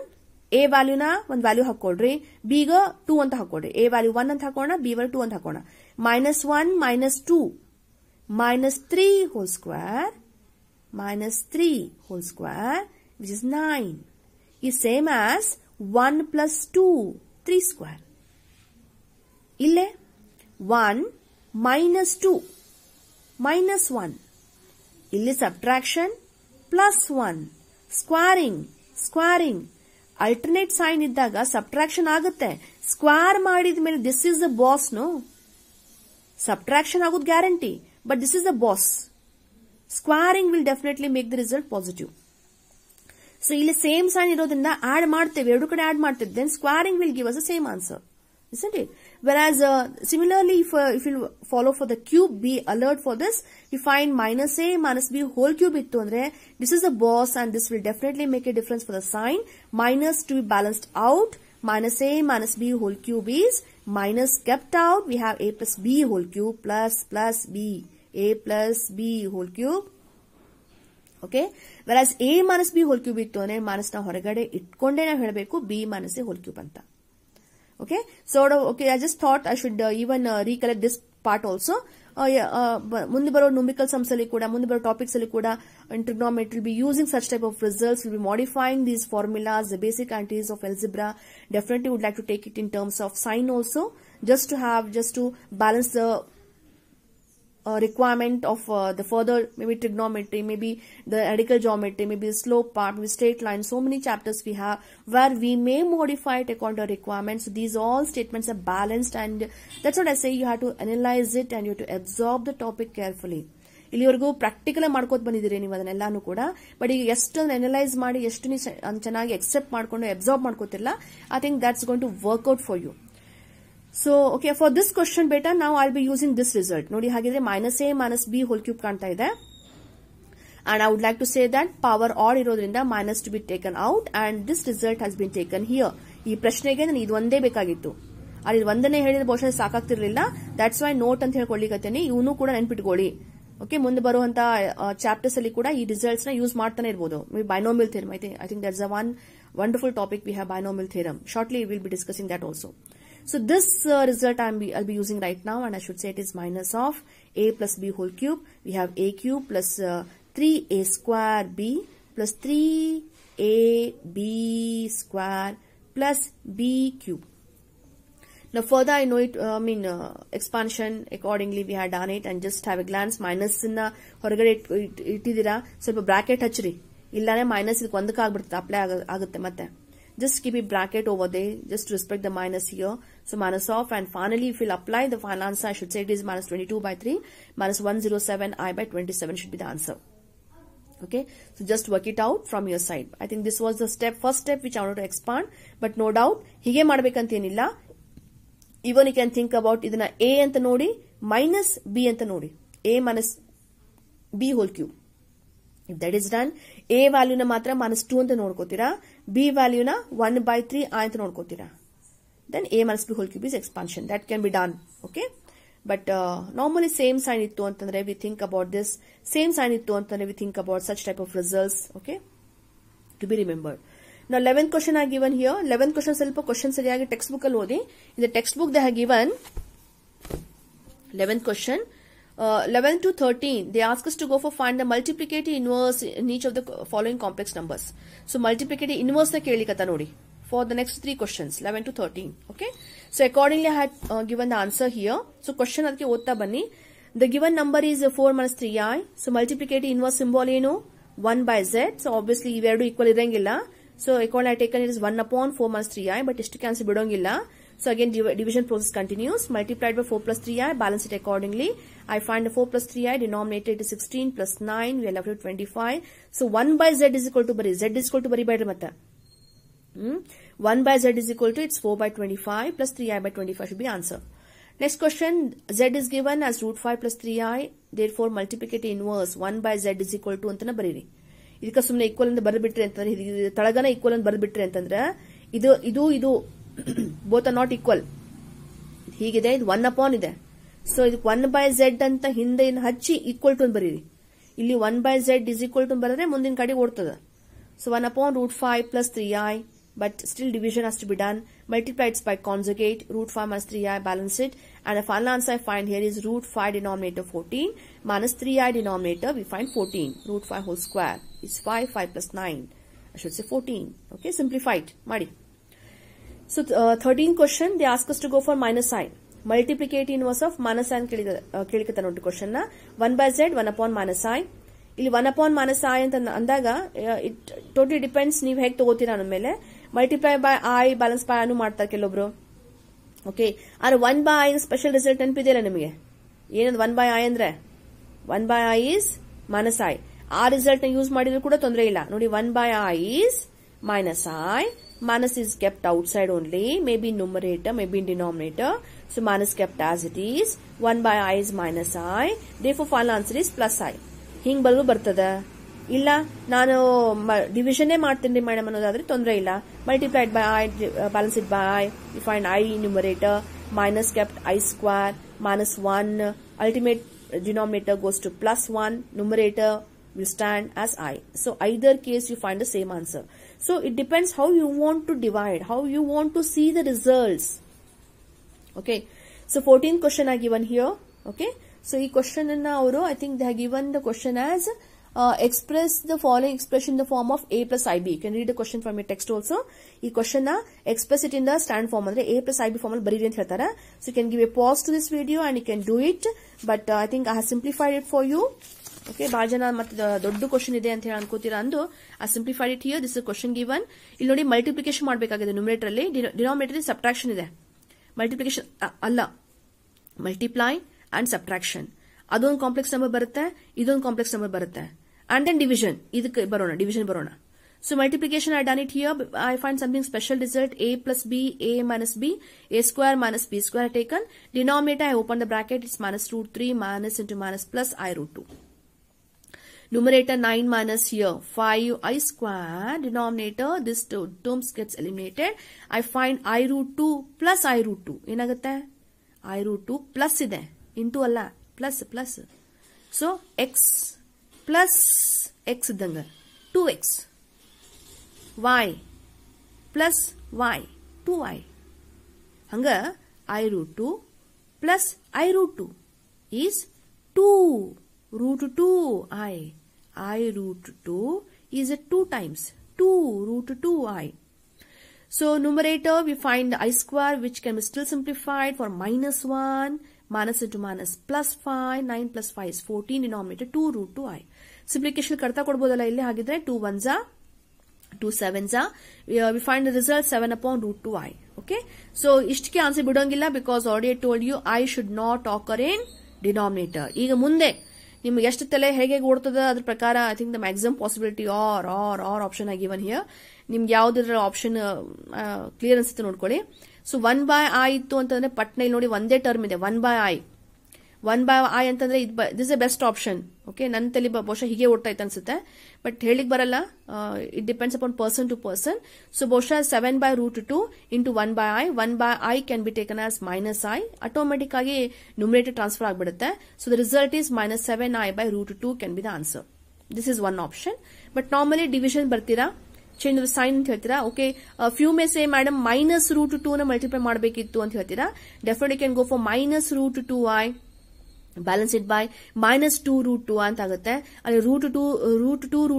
ಎ ವ್ಯಾಲ್ಯೂನ ಒಂದು ವ್ಯಾಲ್ಯೂ ಹಾಕೊಳ್ರಿ, ಬಿಗ 2 ಅಂತ ಹಾಕೊಳ್ರಿ. ಎ ವ್ಯಾಲ್ಯೂ 1 ಅಂತ ಹಾಕೋಣ, ಬಿ ವ್ಯಾಲ್ಯೂ 2 ಅಂತ ಹಾಕೋಣ. -1 -2 -3 whole square -3 whole square which is 9 is same as 1 plus 2 3 square. ಇಲ್ಲೇ 1 minus 2 minus 1. ಇಲ್ಲಿ subtraction plus 1. Squaring. Alternate sign ಇದ್ದಾಗ subtraction ಆಗುತ್ತೆ. ಸ್ಕ್ವೇರ್ ಮಾಡಿದ ಮೇಲೆ this is the boss, no? Subtraction ಆಗೋದು guarantee, but this is the boss. Squaring will definitely make the result positive. So ಇಲ್ಲಿ same sign ಇರೋದ್ರಿಂದ add ಮಾಡ್ತೇವೆ, ಎರಡು ಕಡೆ ಆಡ್ ಮಾಡ್ತೇವೆ, then squaring will give us the same answer, isn't it? Whereas similarly if you follow for the cube, be alert for this. You find minus a minus b whole cube ittu andre this is the boss and this will definitely make a difference for the sign. Minus to be balanced out. Minus a minus b whole cube is minus kept out. We have a plus b whole cube plus b. A plus b whole cube. Okay. Whereas a minus b whole cube ittu andre minus na ಹೊರಗಡೆ ಇಟ್ಕೊಂಡೆ ನಾವು ಹೇಳಬೇಕು b minus a whole cube ಅಂತ. Okay. So okay, I just thought I should even recollect this part also. ಮುಂದೆ ಬರೋ numerical sums ಅಲ್ಲಿ ಕೂಡ, ಮುಂದೆ ಬರೋ ಟಾಪಿಕ್ಸ್ ಅಲ್ಲಿ ಕೂಡ in trigonometry will be using such type of results. Will be modifying these formulas, the basic quantities of algebra. Definitely would like to take it in terms of sign also, just to balance the requirement of the further maybe trigonometry, maybe the radical geometry, maybe the slope part, maybe straight line. So many chapters we have where we may modify it according to requirements. So these all statements are balanced, and that's what I say. You have to analyze it and you have to absorb the topic carefully. ಇಲ್ಲಿವರೆಗೂ practical ಮಾಡ್ಕೋತ ಬಂದಿದ್ದೀರಿ ನೀವು ಅದನ್ನೆಲ್ಲಾನು ಕೂಡ. But ಈಗ ಎಷ್ಟೊಂದು analyse ಮಾಡಿ ಎಷ್ಟು ನೀವು ಚೆನ್ನಾಗಿ ಎಕ್ಸೆಪ್ಟ್ ಮಾಡ್ಕೊಂಡು ಅಬ್ಸಾರ್ಬ್ ಮಾಡ್ಕೋತಿಲ್ಲ, I think that's going to work out for you. So, okay, for this question beta, now I'll be using this result. Nodi hagidre minus a minus b whole cube kanta ide. And I would like to say that power odd irodrinda minus to be taken out, and this result has been taken here. Ee prashnege nanu idu onde bekagittu. ಅಲ್ಲಿ ಒಂದನೇ ಹೇಳಿದ್ರೆ ಬಹುಶಃ ಸಾಕಾಗ್ತಿರ್ಲಿಲ್ಲ. That's why note ಅಂತ ಹೇಳ್ಕೊಳ್ಳಿಕತ್ತೇನೆ. ಇವನು ಕೂಡ ನೆನ್ಪಿಟ್ಕೊಳ್ಳಿ. Okay, ಮುಂದೆ ಬರುವಂತ ಚಾಪ್ಟರ್ಸ್ ಅಲ್ಲಿ ಕೂಡ ಈ ರಿಸಲ್ಟ್ಸ್ ನ ಯೂಸ್ ಮಾಡ್ತಾನೆ ಇರಬಹುದು. Binomial theorem, I think that's a one wonderful topic we have, binomial theorem. Shortly we will be discussing that also. So this result I'll be using right now, and I should say it is minus of a plus b whole cube. We have a cube plus 3a square b plus 3ab square plus b cube. Now further I know it, expansion accordingly we had done it, and just have a glance. Minus na horagade ittidira, ಸ್ವಲ್ಪ bracket ಹಚ್ಚಿರಿ, ಇಲ್ಲಾನೆ minus ಇದಕ್ಕೆ ಒಂದಕ್ಕೆ ಆಗ್ಬಿಡುತ್ತೆ, apply ಆಗುತ್ತೆ ಮತ್ತೆ. Just keep a bracket over there, just to respect the minus here. So minus of, and finally if you'll apply the final answer, I should say it is minus 22 by 3 minus 107 I by 27 should be the answer. Okay, so just work it out from your side. I think this was the first step which I wanted to expand, but no doubt hige ಮಾಡಬೇಕಂತೇನಿಲ್ಲ. Even you can think about ಇದನ್ನ a ಅಂತ ನೋಡಿ minus b ಅಂತ ನೋಡಿ, a minus b whole cube. If that is done, a value na matra minus 2 ಅಂತ ನೋಡ್ಕೋತೀರಾ, b value na 1 by 3 I ಅಂತ ನೋಡ್ಕೋತೀರಾ. Then a minus b whole cube is expansion. That can be done. Okay, but normally same sign ittu antandre we think about this, same sign ittu antandre we think about such type of results. Okay, to be remembered. Now 11th question I given here. 11th question ಸ್ವಲ್ಪ question ಸರಿಯಾಗಿ text book ಅಲ್ಲಿ ಓದಿ. In the text book they have given 11th question. 11 to 13, they ask us to go for find the multiplicative inverse in each of the following complex numbers. So multiplicative inverse na kelikata nodi for the next 3 questions, 11 to 13. Okay, so accordingly I had given the answer here. So question adke otta banni. The given number is 4 minus 3i. So multiplicative inverse symbol eno 1 by z. So obviously iveru equal irangilla. So accordingly I taken it is 1 upon 4 minus 3i, but istu cancel bidongilla. So again division process continues. Multiplied by 4 plus 3i, balance it accordingly. I find the 4 plus 3i, denominator is 16 plus 9, we are left with 25. So 1 by z is equal to bari, z is equal to bari by matta. 1 by z is equal to, it's 4 by 25 plus 3i by 25 should be answer. Next question, z is given as root 5 plus 3i, therefore multiplicative inverse 1 by z is equal to antana bariri. ಇದಕ್ಕೆ ಸುಮ್ಮನೆ equal ಅಂತ ಬರೆದ್ಬಿಟ್ರೆ ಅಂತಂದ್ರೆ, ತಳಗನ equal ಅಂತ ಬರೆದ್ಬಿಟ್ರೆ ಅಂತಂದ್ರೆ ಇದು both are not equal. ಹೀಗಿದೆ, ಇದು 1 upon ಇದೆ. ಸೊ ಇದಕ್ಕೆ 1 by z ಅಂತ ಹಿಂದೆ ಹಚ್ಚಿ ಈಕ್ವಲ್ ಟು ಬರೀರಿ. ಇಲ್ಲಿ 1 by z is equal to ಬರೆದ್ರೆ ಮುಂದಿನ ಕಡೆ ಓಡ್ತದ. So 1 upon root 5 plus 3i, but still division has to be done. Multiply it by conjugate, root 5 minus 3i, balance it, and the final answer I find here is root 5 denominator 14 minus 3i denominator we find 14. Root 5 whole square is 5 plus 9. I should say 14. Okay, simplify it. Madi. So 13th question, they ask us to go for minus sign. Multiplicative inverse of minus sign kelikata ನೋಡಿ question na. 1 by z 1 upon minus i. ಇಲ್ಲಿ 1 upon minus i ಅಂತ ಅಂದಾಗ it totally depends ನೀವು ಹೇಗೆ ತಗೋತೀರಾ ಅನ್ನೋ ಮೇಲೆ. Multiply by i, balance by ಅನ್ನು ಮಾಡ್ತಾರೆ ಕೆಲವೊಬ್ರು. ಓಕೆ, ಆದ್ರೆ 1 by i ಸ್ಪೆಷಲ್ ರಿಸಲ್ಟ್ ನೆನಪಿದೆಯಲ್ಲ ನಿಮಗೆ? ಏನದು 1 by i ಅಂದ್ರೆ? 1 by i is minus i. ಆ ರಿಸಲ್ಟ್ ನ ಯೂಸ್ ಮಾಡಿದ್ರು ಕೂಡ ತೊಂದರೆ ಇಲ್ಲ ನೋಡಿ. 1 by i is minus i. Minus is kept outside only, maybe in numerator, maybe in denominator. So minus kept as it is. 1 by i is minus i. Therefore final answer is plus i. ಹಿಂಗ್ ಬರಲು ಬರ್ತದ? ಇಲ್ಲ, ನಾನು division ಮಾಡ್ತೀನಿ madam ಅನ್ನೋದಾದ್ರೆ ತೊಂದರೆ ಇಲ್ಲ. Multiplied by i, balance it by i, you find i numerator, minus kept i square, minus 1, ultimate denominator goes to plus 1, numerator will stand as I. So either case you find the same answer. So it depends how you want to divide, how you want to see the results. Okay, so 14th question I given here. Okay, so this question na avaru, I think they have given the question as express the following expression in the form of a plus ib. You can read the question from your text also. This question na express it in the stand form andre a plus ib form alli bariri anta heltara. So you can give a pause to this video and you can do it, but I think I have simplified it for you. Okay, ಭಾಳ ಜನ ಮತ್ತೆ ದೊಡ್ಡ question ಇದೆ ಅಂತ ಹೇಳಿ ಅನ್ಕೋತೀರಾ ಅಂದು I simplified it here. This is a question given. ಇಲ್ಲಿ ನೋಡಿ ಮಲ್ಟಿಪ್ಲಿಕೇಶನ್ ಮಾಡಬೇಕಾಗಿದೆ ನ್ಯೂಮರೇಟರ್ ಅಲ್ಲಿ, ಡಿನಾಮಿನೇಟರ್ ಅಲ್ಲಿ ಸಬ್ಟ್ರಾಕ್ಷನ್ ಇದೆ. ಮಲ್ಟಿಪ್ಲಿಕೇಶನ್ ಅಲ್ಲ, ಮಲ್ಟಿಪ್ಲೈ ಅಂಡ್ ಸಬ್ಟ್ರಾಕ್ಷನ್. ಅದೊಂದು ಕಾಂಪ್ಲೆಕ್ಸ್ ನಂಬರ್ ಬರುತ್ತೆ, ಇದೊಂದು ಕಾಂಪ್ಲೆಕ್ಸ್ ನಂಬರ್ ಬರುತ್ತೆ. ಅಂಡ್ ದೆನ್ ಡಿವಿಷನ್, ಇದಕ್ಕೆ ಬರೋಣ, ಡಿವಿಷನ್ ಬರೋಣ. So multiplication I done it here. I find something special result, a plus b, a minus b, a square minus b square taken. Denominator I open the bracket, it's minus root 3 minus into minus plus I root 2. numerator 9 minus here 5i square, denominator this terms gets eliminated. I find I root 2 plus I root 2 ಏನಾಗುತ್ತೆ I root 2 plus ಇದೆ into ಅಲ್ಲ plus so x plus x ಇದ್ದಂಗ 2x y plus y 2y ಹಂಗ I root 2 plus I root 2 is 2 root 2i. I root 2 is 2 times 2 root 2i. So numerator we find I square, which can be still simplified for minus 1, minus into minus plus 5, 9 plus 5 is 14, denominator 2 root 2i. Simplification karta kodbodalla illi hagidre 2 1s are 2 7s are. We find the result 7 upon root 2i. Okay, so ishtike answer bidongilla because already I told you I should not occur in denominator. ಈಗ ಮುಂದೆ ನಿಮ್ಗೆ ಎಷ್ಟು ತಲೆ ಹೇಗೆ ಓಡ್ತದ ಅದ್ರ ಪ್ರಕಾರ I think the maximum possibility or option ಆಗಿ ಗಿವನ್ ಹಿಯರ್. ನಿಮ್ಗೆ ಯಾವ್ದಾರ ಆಪ್ಷನ್ ಕ್ಲಿಯರ್ ಅನ್ಸುತ್ತೆ ನೋಡ್ಕೊಳ್ಳಿ. ಸೊ 1/i ಇತ್ತು ಅಂತಂದ್ರೆ ಪಟ್ನ ಇಲ್ಲಿ ನೋಡಿ ಒಂದೇ ಟರ್ಮ್ ಇದೆ 1/i. 1/i ಅಂತಂದ್ರೆ this A best option. Okay, ನನ್ನ ತಲೆ ಬಹುಶಃ ಹೀಗೆ ಓಡ್ತಾ ಇತ್ತು ಅನ್ಸುತ್ತೆ, ಬಟ್ ಹೇಳಿಕ್ ಬರಲ್ಲ. It depends upon person to person. So ಬಹುಶಃ 7/√2 into 1/i. 1/i can be taken as -i. Automatic ಆಗಿ ನ್ಯೂಮರೇಟರ್ ಟ್ರಾನ್ಸ್ಫರ್ ಆಗ್ಬಿಡುತ್ತೆ. So the result is -7i/√2 can be the answer. This is one option. But normally division ಬರ್ತೀರಾ, change the sign ಅಂತ ಹೇಳ್ತೀರಾ. Okay, few may say madam -√2 ನ multiply ಮಾಡಬೇಕಿತ್ತು ಅಂತ ಹೇಳ್ತೀರಾ. Definitely can go for -√2i. Balance it by -2 root 2 ಅಂತ ಆಗುತ್ತೆ. ಅಲ್ಲಿ ರೂಟ್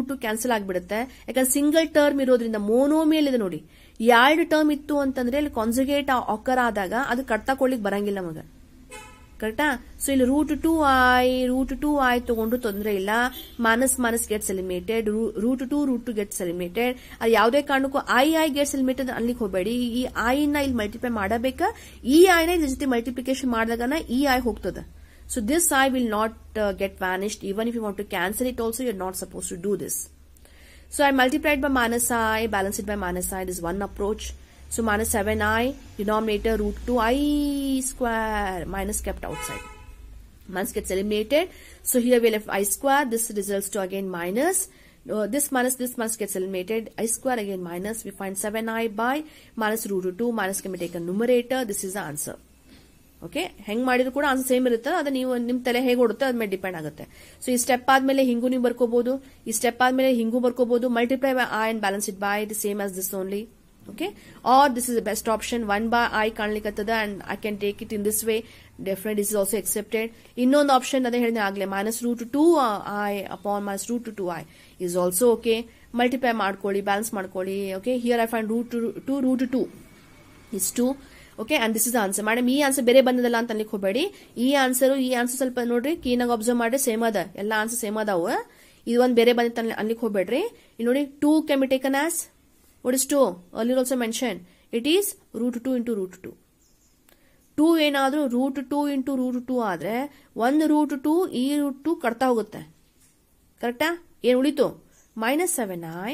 ಟು ಕ್ಯಾನ್ಸಲ್ ಆಗಿಬಿಡುತ್ತೆ. ಯಾಕಂದ್ರೆ ಸಿಂಗಲ್ ಟರ್ಮ್ ಇರೋದ್ರಿಂದ ಮೋನೋಮಿಯಲ್ ಇದೆ ನೋಡಿ. 2 ಟರ್ಮ್ ಇತ್ತು ಅಂತಂದ್ರೆ ಅಲ್ಲಿ ಕಾನ್ಜುಗೇಟ್ ಆಕರ್ ಆದಾಗ ಅದು ಕಟ್ತಾಕೊಳ್ಳಿಕ್ ಬರಂಗಿಲ್ಲ ಮಗ, ಕರೆಕ್ಟಾ? ಸೊ ಇಲ್ಲಿ ರೂಟ್ 2i ತಗೊಂಡು ತೊಂದರೆ ಇಲ್ಲ. Minus gets eliminated, root 2 gets eliminated. ಅದು ಯಾವುದೇ ಕಾರಣಕ್ಕೂ ಐ ಗೆಟ್ಸ್ ಎಲಿಮಿನೇಟೆಡ್ ಅನ್ಲಿಕ್ಕೆ ಹೋಗಬೇಡಿ. ಈ ಐ ನ ಇಲ್ಲಿ ಮಲ್ಟಿಪ್ಲೈ ಮಾಡಬೇಕಾ, ಈ ಐ ನ ಇದ್ರ ಜೊತೆ ಮಲ್ಟಿಪ್ಲಿಕೇಶನ್ ಮಾಡಿದಾಗ ಈ ಐ ಹೋಗ್ತದೆ. So this I will not get vanished. Even if you want to cancel it also, you're not supposed to do this. So I multiplied by -i, balance it by -i. This is one approach. So -7i, denominator root 2i square, minus kept outside. Minus gets eliminated. So here we left I square. This results to again minus. This minus gets eliminated. I square again minus. We find 7i by minus root 2. Minus can be taken numerator. This is the answer. Okay, ಹೆಂಗ್ ಮಾಡಿದ್ರು ಕೂಡ answer same ಇರುತ್ತೆ. ಅದು ನೀವು ನಿಮ್ ತಲೆ ಹೇಗೆ ಓಡುತ್ತೆ ಅದ್ರ ಮೇಲೆ ಡಿಪೆಂಡ್ ಆಗುತ್ತೆ. ಸೊ ಈ ಸ್ಟೆಪ್ ಆದ್ಮೇಲೆ ಹಿಂಗೂ ನೀವು ಬರ್ಕೋಬಹುದು, ಈ ಸ್ಟೆಪ್ ಆದ್ಮೇಲೆ ಹಿಂಗೂ ಬರ್ಕೋಬಹುದು. Multiply by I and balance it by the same as this only. Okay, or this is the best option. 1/i ಕಾಣ್ಲಿಕ್ಕತ್ತದ and I can take it in this way. Definite this is also accepted. ಇನ್ನೊಂದು option ಅದೇ ಹೇಳಿದೆ ಆಗ್ಲೇ, -√2i upon -√2i is also okay. Multiply ಮಾಡ್ಕೊಳ್ಳಿ, balance ಮಾಡ್ಕೊಳ್ಳಿ. Okay, here I find √2 is 2. Okay, and this is answer. Madam ಈ answer ಬೇರೆ ಬಂದದಲ್ಲ ಅಂತ ಅನ್ಲಿಕ್ಕೆ ಹೋಗಬೇಡಿ. ಈ ಆನ್ಸರ್ ಸ್ವಲ್ಪ ನೋಡ್ರಿ, ಕ್ಲೀನಾಗಿ ಅಬ್ಸರ್ವ್ ಮಾಡಿ, ಸೇಮ್ ಅದ, ಎಲ್ಲ ಆನ್ಸರ್ ಸೇಮ್ ಅದಾವ. ಇದು ಒಂದು ಬೇರೆ ಬಂದಿತ್ತು ಅನ್ಲಿಕ್ಕೆ ಹೋಗ್ಬೇಡ್ರಿ. ಇಲ್ಲಿ ನೋಡಿ 2 can be taken as what is 2 earlier also mention. It is √2 into √2. 2 ಏನಾದ್ರೂ √2 into √2 ಆದ್ರೆ ಒಂದು √2 ಈ √2 ಕಟ್ತಾ ಹೋಗುತ್ತೆ. ಕರೆಕ್ಟಾ? ಏನ್ ಉಳಿತು? -7i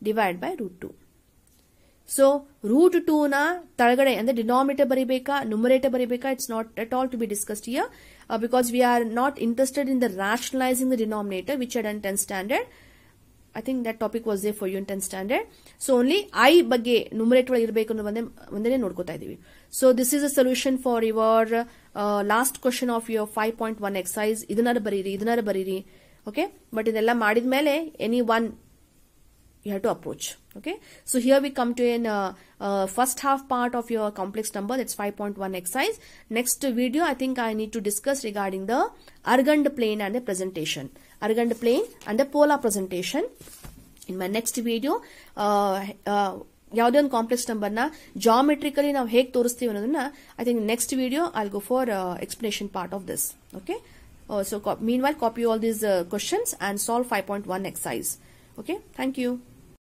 divide by √2. So root 2 ನ ತಳಗಡೆ ಅಂದ್ರೆ ಡಿನಾಮಿನೇಟರ್ ಬರೀಬೇಕಾ, ನ್ಯೂಮರೇಟರ್ ಬರೀಬೇಕಾ, it's not at all to be discussed here because we are not interested in the rationalising the denominator which I done 10th standard. I think that topic was there for you in 10th standard. So only I ಬಗ್ಗೆ numerator ಇರಬೇಕು ಅನ್ನೋ ಒಂದೇ ನೋಡ್ಕೋತಾ ಇದೀವಿ. So this is a solution for your last question of your 5.1 exercise. ಇದನ್ನಾರ ಬರೀರಿ. Okay, but ಇದೆಲ್ಲ ಮಾಡಿದ್ಮೇಲೆ any one you have to approach. Okay, so here we come to an first half part of your complex number, that's 5.1 exercise. Next video I think I need to discuss regarding the Argand plane and the presentation, Argand plane and the polar presentation. In my next video ಯಾವುದೇ ಒಂದು complex number ನ ಜಾಮೆಟ್ರಿಕಲಿ ನಾವು ಹೇಗೆ ತೋರಿಸ್ತೀವಿ ಅನ್ನೋದನ್ನ I think next video I will go for explanation part of this. Okay, so meanwhile copy all these questions and solve 5.1 exercise. Okay, thank you.